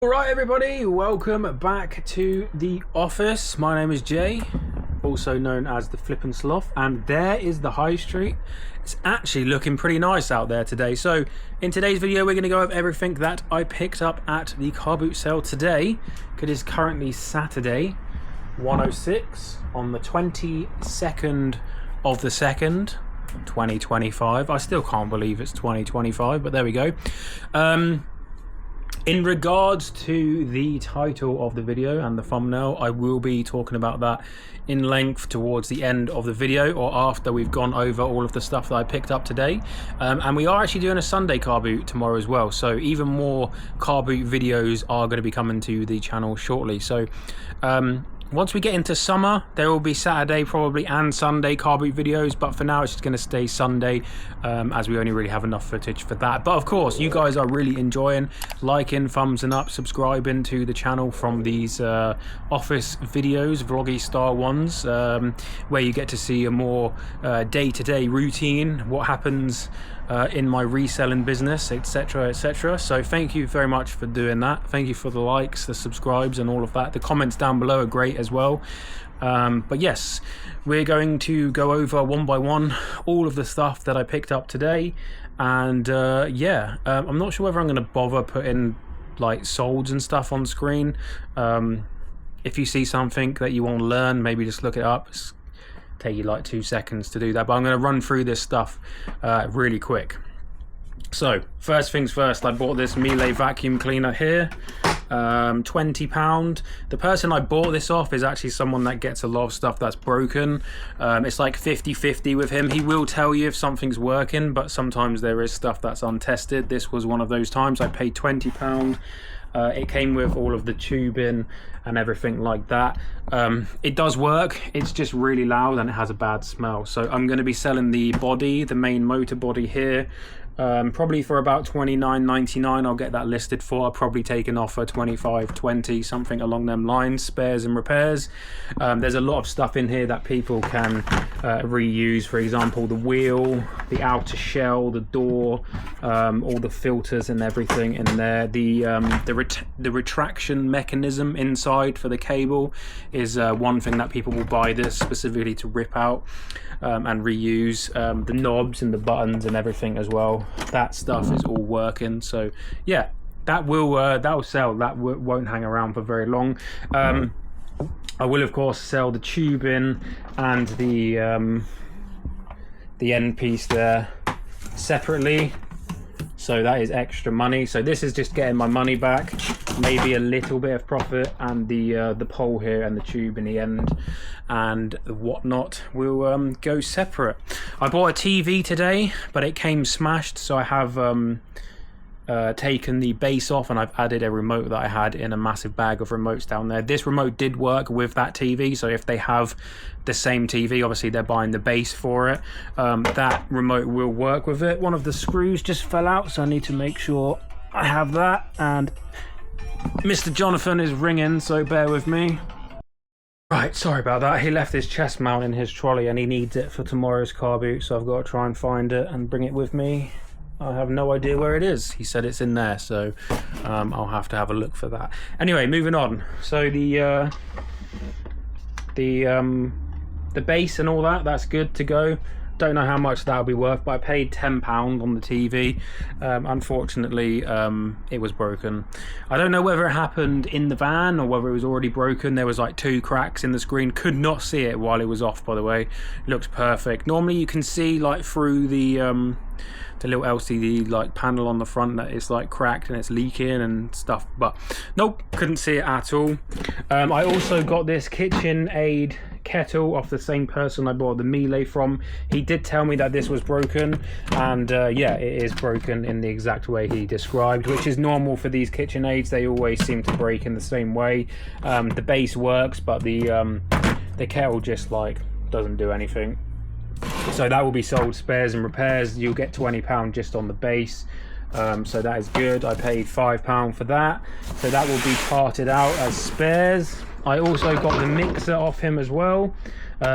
Alright everybody, welcome back to the office. My name is Jay, also known as the Flippin' Sloth, and there is the high street. It's actually looking pretty nice out there today. So in today's video we're going to go over everything that I picked up at the car boot sale today. It is currently Saturday 1:06 on the 22nd of the 2nd 2025. I still can't believe it's 2025, but there we go. In regards to the title of the video and the thumbnail, I will be talking about that in length towards the end of the video, or after we've gone over all of the stuff that I picked up today. And we are actually doing a Sunday car boot tomorrow as well, so even more car boot videos are going to be coming to the channel shortly. So once we get into summer, there will be Saturday probably and Sunday car boot videos, but for now it's just going to stay Sunday, as we only really have enough footage for that. But of course, you guys are really enjoying liking, thumbsing up, subscribing to the channel from these office videos, vloggy style ones, where you get to see a more day-to-day routine, what happens in my reselling business, etc, etc. So thank you very much for doing that. Thank you for the likes, the subscribes and all of that. The comments down below are great as well. But yes, we're going to go over one by one all of the stuff that I picked up today. And yeah, I'm not sure whether I'm going to bother putting like solds and stuff on screen. If you see something that you want to learn, maybe just look it up. Take you like 2 seconds to do that, but I'm going to run through this stuff really quick. So first things first, I bought this Miele vacuum cleaner here, £20. The person I bought this off is actually someone that gets a lot of stuff that's broken. It's like 50-50 with him. He will tell you if something's working, but sometimes there is stuff that's untested. This was one of those times. I paid £20. It came with all of the tubing and everything like that. It does work, it's just really loud and it has a bad smell. So I'm going to be selling the body, the main motor body here, probably for about $29.99. I'll get that listed for. I'll probably take an offer $25.20, something along them lines. Spares and repairs. There's a lot of stuff in here that people can reuse. For example, the wheel, the outer shell, the door, all the filters and everything in there. The retraction mechanism inside for the cable is one thing that people will buy this specifically to rip out and reuse. The knobs and the buttons and everything as well. That stuff is all working. So yeah, that will sell. That won't hang around for very long. I will of course sell the tubing and the end piece there separately. So that is extra money. So this is just getting my money back, maybe a little bit of profit, and the pole here and the tube in the end and whatnot will go separate. I bought a TV today, but it came smashed, so I have taken the base off and I've added a remote that I had in a massive bag of remotes down there. This remote did work with that TV, so if they have the same TV, obviously they're buying the base for it, that remote will work with it. One of the screws just fell out, so I need to make sure I have that, and Mr. Jonathan is ringing, so bear with me. Right, sorry about that. He left his chest mount in his trolley and he needs it for tomorrow's car boot, so I've got to try and find it and bring it with me. I have no idea where it is. He said it's in there, so I'll have to have a look for that. Anyway, moving on. So the base and all that, that's good to go. Don't know how much that'll be worth, but I paid £10 on the TV. Unfortunately, it was broken. I don't know whether it happened in the van or whether it was already broken. There was like 2 cracks in the screen. Could not see it while it was off, by the way. Looked perfect. Normally you can see like through the little LCD like panel on the front that it's like cracked and it's leaking and stuff, but nope, couldn't see it at all. I also got this KitchenAid kettle off the same person I bought the Miele from. He did tell me that this was broken, and yeah, it is broken in the exact way he described, which is normal for these KitchenAids. They always seem to break in the same way. The base works, but the kettle just like doesn't do anything. So that will be sold spares and repairs. You'll get £20 just on the base. So that is good. I paid £5 for that, so that will be parted out as spares. I also got the mixer off him as well.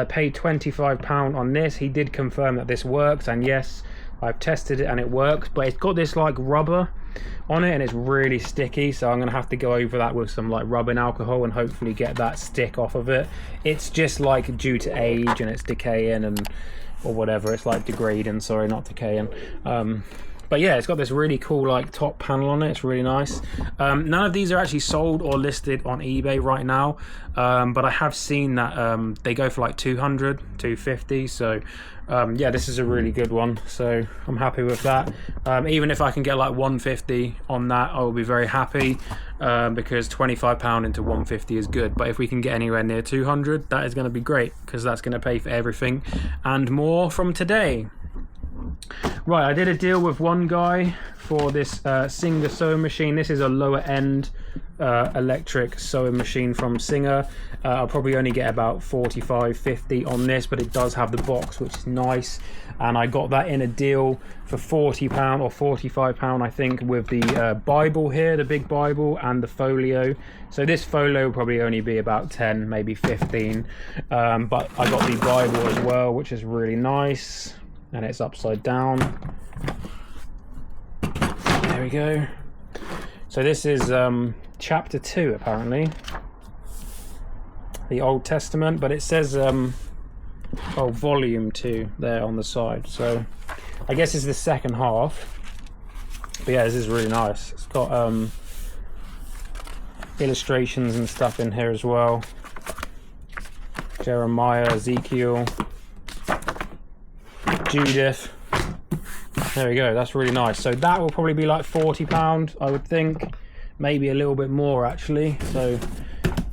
Paid £25 on this. He did confirm that this works, and yes, I've tested it and it works, but it's got this like rubber on it, and it's really sticky, so I'm gonna have to go over that with some like rubbing alcohol and hopefully get that stick off of it. It's just like due to age and it's decaying and or whatever, it's like degrading, sorry, not decaying. But yeah, it's got this really cool like top panel on it. It's really nice. None of these are actually sold or listed on eBay right now, but I have seen that they go for like 200, 250. So yeah, this is a really good one. So I'm happy with that. Even if I can get like 150 on that, I will be very happy, because £25 into 150 is good. But if we can get anywhere near 200, that is going to be great, because that's going to pay for everything and more from today. Right, I did a deal with one guy for this Singer sewing machine. This is a lower end electric sewing machine from Singer. I'll probably only get about 45-50 on this, but it does have the box, which is nice. And I got that in a deal for £40 or £45, I think, with the Bible here, the big Bible, and the folio. So this folio will probably only be about 10, maybe 15. But I got the Bible as well, which is really nice. And it's upside down. There we go. So this is chapter 2 apparently, the Old Testament, but it says volume 2 there on the side, so I guess it's the second half. But yeah, this is really nice. It's got illustrations and stuff in here as well. Jeremiah, Ezekiel, Judith. There we go, that's really nice. So that will probably be like £40, I would think, maybe a little bit more actually. So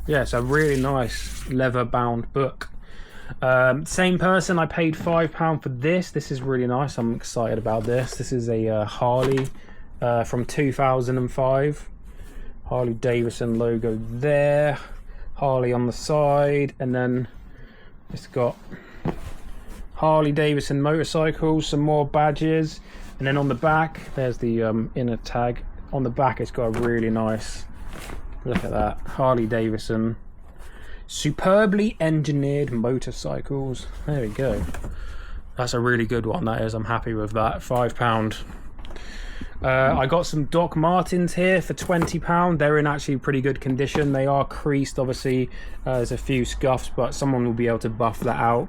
yeah, it's a really nice leather bound book. Same person, I paid £5 for this. This is really nice, I'm excited about this. This is a Harley from 2005. Harley Davidson logo there, Harley on the side, and then it's got Harley Davidson motorcycles, some more badges, and then on the back there's the inner tag. On the back it's got a really nice, look at that, Harley Davidson superbly engineered motorcycles. There we go, that's a really good one, that is. I'm happy with that. £5. I got some Doc Martens here for £20. They're in actually pretty good condition. They are creased obviously, there's a few scuffs, but someone will be able to buff that out.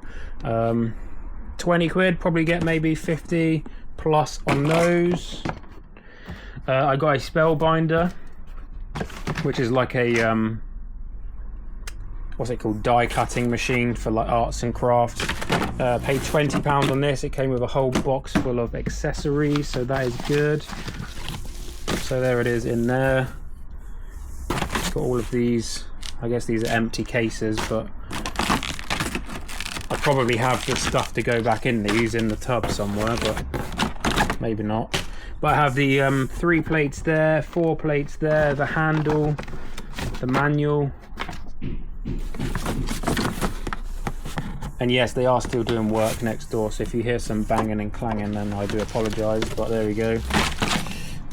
20 quid, probably get maybe 50 plus on those. I got a Spellbinder, which is like a what's it called, die cutting machine for like arts and crafts. Paid £20 on this. It came with a whole box full of accessories, so that is good. So there it is in there. It's got all of these, I guess these are empty cases, but I probably have the stuff to go back in these in the tub somewhere, but maybe not. But I have the 3 plates there, 4 plates there, the handle, the manual. And yes, they are still doing work next door, so if you hear some banging and clanging, then I do apologise, but there we go.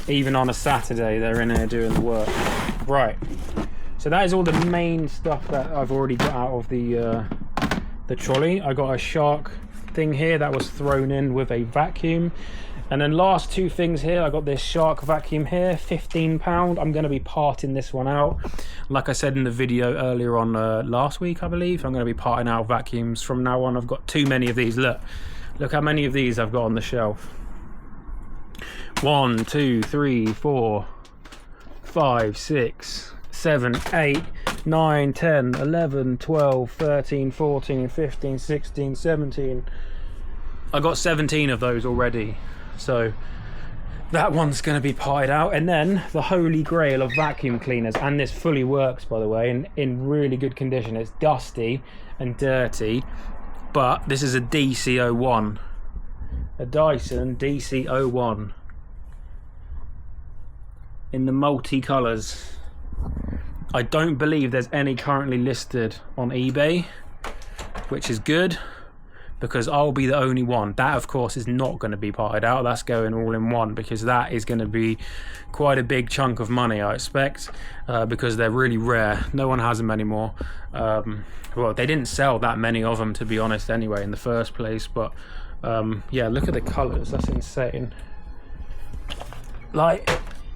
Even on a Saturday, they're in there doing the work. Right, so that is all the main stuff that I've already got out of the trolley. I got a shark thing here that was thrown in with a vacuum. And then last 2 things here, I got this shark vacuum here, £15. I'm going to be parting this one out. Like I said in the video earlier on last week, I believe, I'm going to be parting out vacuums from now on. I've got too many of these. Look how many of these I've got on the shelf. 1, 2, 3, 4, 5, 6, 7, 8, 9, 10, 11, 12, 13, 14, 15, 16, 17. I got 17 of those already. So that one's going to be parted out. And then the holy grail of vacuum cleaners, and this fully works by the way, in really good condition. It's dusty and dirty, but this is a DC01, a Dyson DC01 in the multi-colours. I don't believe there's any currently listed on eBay, which is good, because I'll be the only one. That of course is not going to be parted out, that's going all in one, because that is going to be quite a big chunk of money, I expect, because they're really rare. No one has them anymore. Well, they didn't sell that many of them, to be honest, anyway, in the first place. But yeah, look at the colours, that's insane. Like,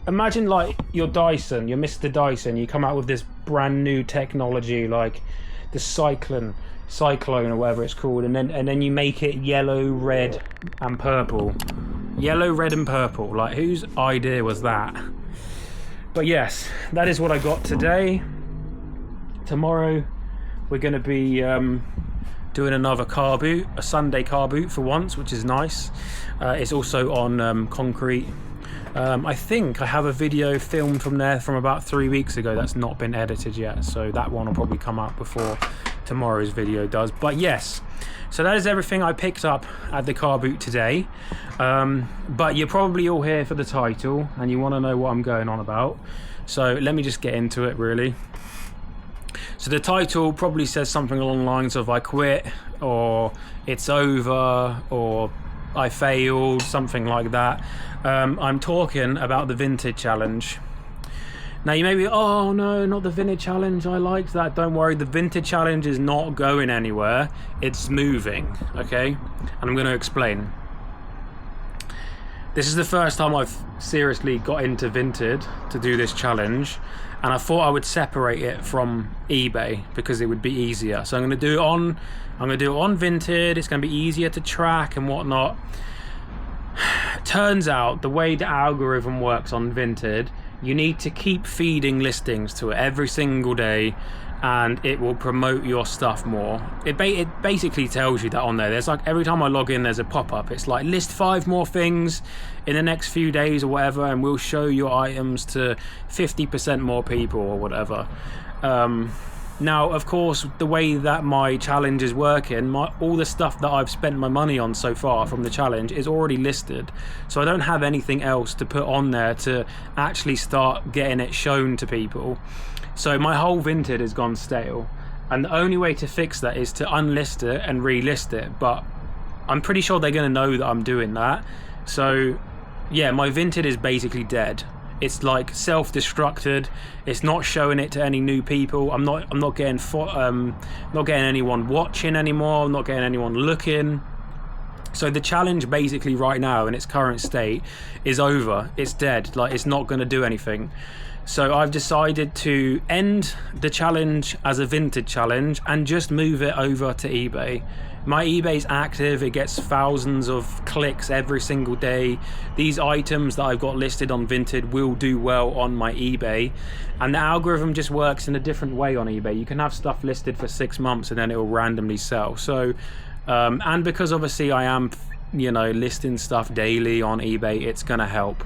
imagine like your Dyson, your Mr. Dyson, you come out with this brand new technology like the Cyclone or whatever it's called, and then you make it yellow, red and purple. Yellow, red and purple. Like, whose idea was that? But yes, that is what I got today. Tomorrow we're going to be doing another car boot, a Sunday car boot for once, which is nice. It's also on concrete. I think I have a video filmed from there from about 3 weeks ago that's not been edited yet, so that one will probably come out before tomorrow's video does. But yes, so that is everything I picked up at the car boot today. But you're probably all here for the title and you want to know what I'm going on about, so let me just get into it really. So the title probably says something along the lines of I quit, or it's over, or I failed, something like that. I'm talking about the Vinted challenge. Now you may be, oh no, not the Vinted challenge, I liked that. Don't worry, the Vinted challenge is not going anywhere, it's moving, okay? And I'm going to explain. This is the first time I've seriously got into Vinted to do this challenge, and I thought I would separate it from eBay because it would be easier. So I'm going to do it on Vinted. It's going to be easier to track and whatnot. Turns out the way the algorithm works on Vinted, you need to keep feeding listings to it every single day, and it will promote your stuff more. It basically tells you that on there. There's like, every time I log in, there's a pop-up. It's like, list 5 more things in the next few days or whatever, and we'll show your items to 50% more people or whatever. Now, of course, the way that my challenge is working, all the stuff that I've spent my money on so far from the challenge is already listed. So I don't have anything else to put on there to actually start getting it shown to people. So my whole Vinted has gone stale. And the only way to fix that is to unlist it and relist it. But I'm pretty sure they're going to know that I'm doing that. So yeah, my Vinted is basically dead. It's like self-destructed. It's not showing it to any new people. I'm not getting anyone watching anymore. I'm not getting anyone looking. So the challenge basically right now in its current state is over. It's dead. Like, it's not going to do anything. So I've decided to end the challenge as a Vinted challenge and just move it over to eBay. My eBay's active, it gets thousands of clicks every single day. These items that I've got listed on Vinted will do well on my eBay, and the algorithm just works in a different way on eBay. You can have stuff listed for 6 months and then it will randomly sell. So and because obviously I am, you know, listing stuff daily on eBay, it's gonna help.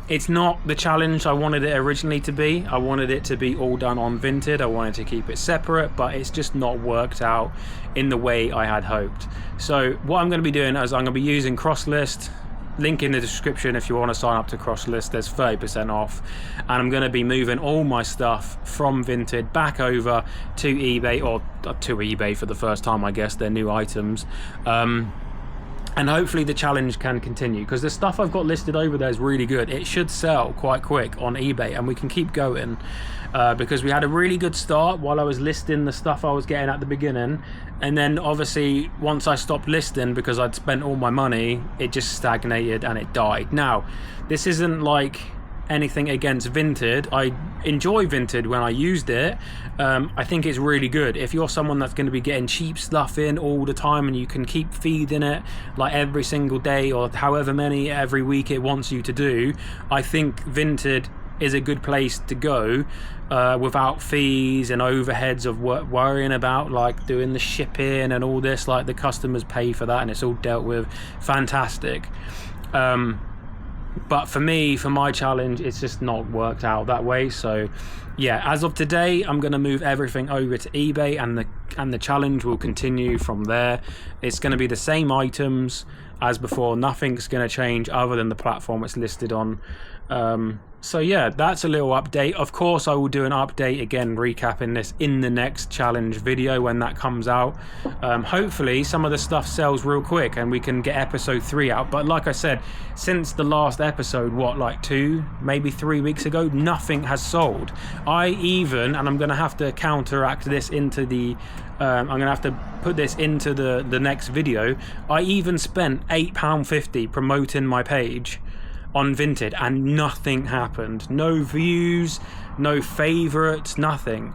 It's not the challenge I wanted it originally to be. I wanted it to be all done on Vinted. I wanted to keep it separate, but it's just not worked out in the way I had hoped. So what I'm going to be doing is I'm going to be using Crosslist. Link in the description if you want to sign up to Crosslist. There's 30% off, and I'm going to be moving all my stuff from Vinted back over to eBay, or to eBay for the first time, I guess. They're new items. And hopefully the challenge can continue, because the stuff I've got listed over there is really good. It should sell quite quick on eBay, and we can keep going because we had a really good start while I was listing the stuff I was getting at the beginning, and then obviously once I stopped listing because I'd spent all my money, it just stagnated and it died. Now, this isn't like anything against Vinted. I enjoy Vinted when I used it. I think it's really good. If you're someone that's going to be getting cheap stuff in all the time and you can keep feeding it like every single day or however many every week it wants you to do, I think Vinted is a good place to go without fees and overheads of worrying about like doing the shipping and all this. Like, the customers pay for that and it's all dealt with. Fantastic. But for me, for my challenge, it's just not worked out that way. So yeah, as of today, I'm going to move everything over to eBay, and the challenge will continue from there. It's going to be the same items as before. Nothing's going to change other than the platform it's listed on. So yeah, that's a little update. Of course, I will do an update again recapping this in the next challenge video when that comes out. Hopefully some of the stuff sells real quick and we can get episode 3 out. But like I said, since the last episode, what, like 2, maybe 3 weeks ago, nothing has sold. And I'm going to have to counteract this into the I'm going to have to put this into the next video. I even spent £8.50 promoting my page on Vinted, and nothing happened. No views, no favourites, nothing.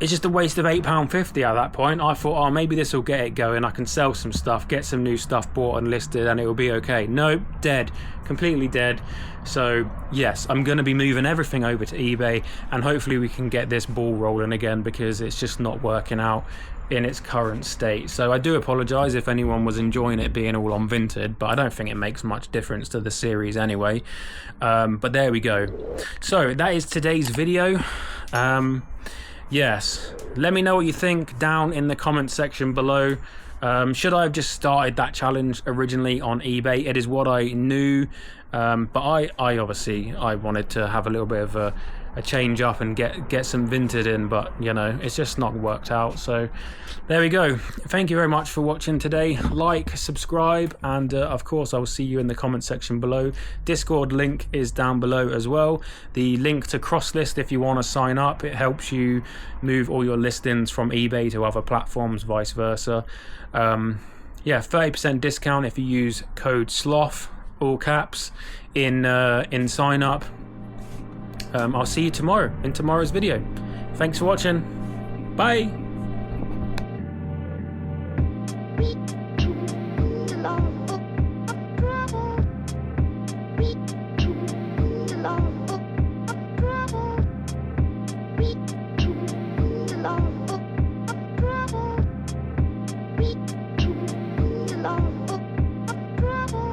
It's just a waste of £8.50 at that point. I thought, oh, maybe this will get it going. I can sell some stuff, get some new stuff bought and listed, and it will be okay. Nope, dead. Completely dead. So, yes, I'm going to be moving everything over to eBay, and hopefully we can get this ball rolling again, because it's just not working out in its current state. So I do apologise if anyone was enjoying it being all on Vinted, but I don't think it makes much difference to the series anyway. But there we go. So that is today's video. Yes, let me know what you think down in the comment section below. Should I have just started that challenge originally on eBay? It is what I knew, but I obviously I wanted to have a little bit of a change up and get some Vinted in, but you know, it's just not worked out. So there we go. Thank you very much for watching today. Like, subscribe, and of course I will see you in the comment section below. Discord link is down below as well. The link to Crosslist if you want to sign up. It helps you move all your listings from eBay to other platforms, vice versa. Yeah, 30% discount if you use code SLOTH, all caps, in sign up. I'll see you tomorrow in tomorrow's video. Thanks for watching. Bye.